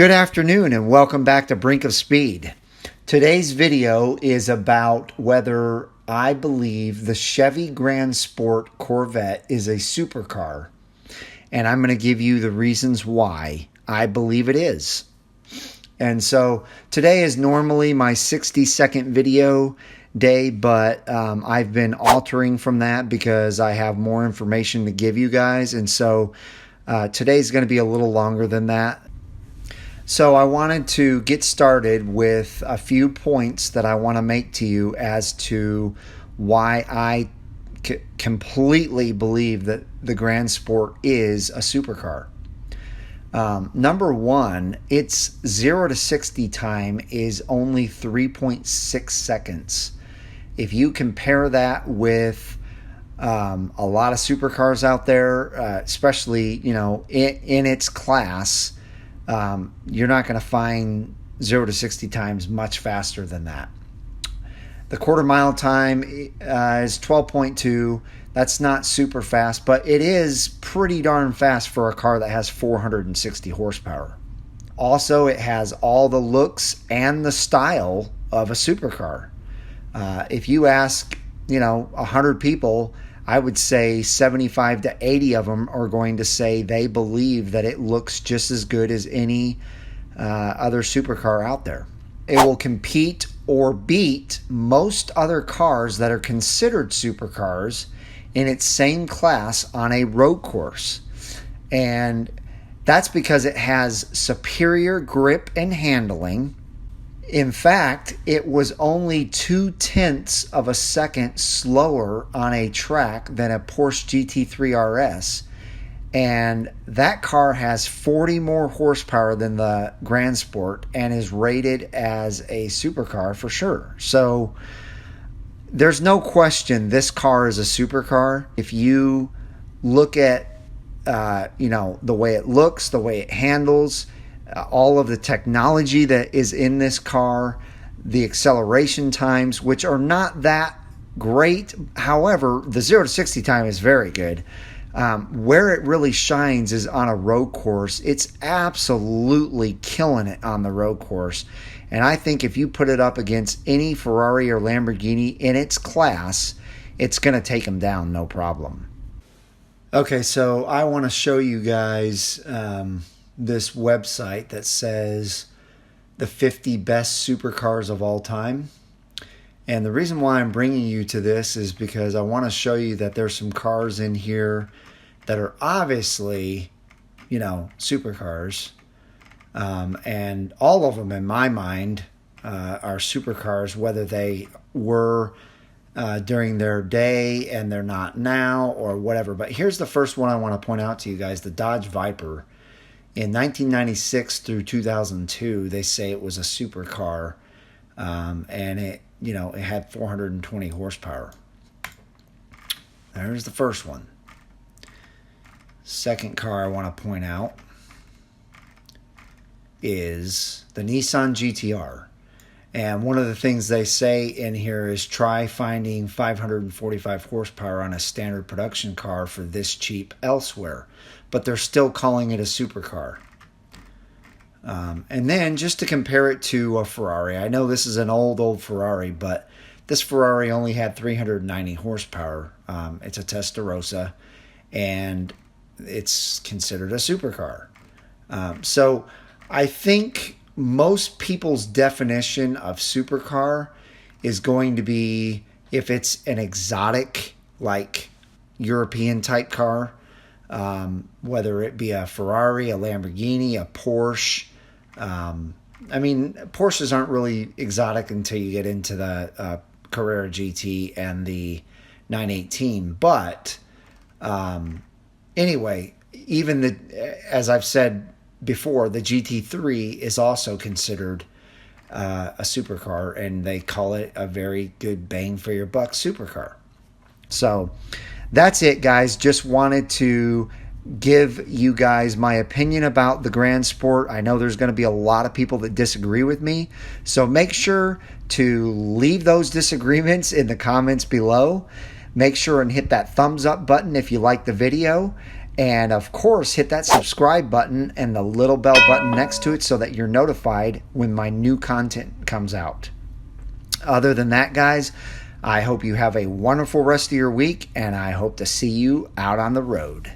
Good afternoon and welcome back to Brink of Speed. Today's video is about whether I believe the Chevy Grand Sport Corvette is a supercar, and I'm going to give you the reasons why I believe it is. And so today is normally my 60-second video day, but I've been altering from that because I have more information to give you guys, and so today's going to be a little longer than that. So I wanted to get started with a few points that I want to make to you as to why I completely believe that the Grand Sport is a supercar. Number one, its 0 to 60 time is only 3.6 seconds. If you compare that with a lot of supercars out there, especially in its class, you're not going to find 0 to 60 times much faster than that. The quarter mile time is 12.2. That's not super fast, but it is pretty darn fast for a car that has 460 horsepower. Also, it has all the looks and the style of a supercar. If you ask, 100 people, I would say 75 to 80 of them are going to say they believe that it looks just as good as any other supercar out there. It will compete or beat most other cars that are considered supercars in its same class on a road course. And that's because it has superior grip and handling. In fact, it was only 0.2 of a second slower on a track than a Porsche GT3 RS. And that car has 40 more horsepower than the Grand Sport and is rated as a supercar for sure. So there's no question this car is a supercar. If you look at the way it looks, the way it handles, all of the technology that is in this car, the acceleration times, which are not that great. However, the 0 to 60 time is very good. Where it really shines is on a road course. It's absolutely killing it on the road course. And I think if you put it up against any Ferrari or Lamborghini in its class, it's going to take them down, no problem. Okay, so I want to show you guys this website that says the 50 best supercars of all time. And the reason why I'm bringing you to this is because I want to show you that there's some cars in here that are obviously, supercars. And all of them, in my mind, are supercars, whether they were during their day and they're not now or whatever. But here's the first one I want to point out to you guys, the Dodge Viper. In 1996 through 2002, they say it was a supercar, and it had 420 horsepower. There's the first one. Second car I want to point out is the Nissan GT-R. And one of the things they say in here is try finding 545 horsepower on a standard production car for this cheap elsewhere. But they're still calling it a supercar. And then just to compare it to a Ferrari, I know this is an old Ferrari, but this Ferrari only had 390 horsepower. It's a Testarossa, and it's considered a supercar. So I think most people's definition of supercar is going to be if it's an exotic, like European type car, whether it be a Ferrari, a Lamborghini, a Porsche. Porsches aren't really exotic until you get into the Carrera GT and the 918. But anyway, even as I've said before, the GT3 is also considered a supercar, and they call it a very good bang for your buck supercar. So that's it, guys. Just wanted to give you guys my opinion about the Grand Sport. I know there's going to be a lot of people that disagree with me, so make sure to leave those disagreements in the comments below. Make sure and hit that thumbs up button if you like the video, And of course, hit that subscribe button and the little bell button next to it so that you're notified when my new content comes out. Other than that, guys, I hope you have a wonderful rest of your week, and I hope to see you out on the road.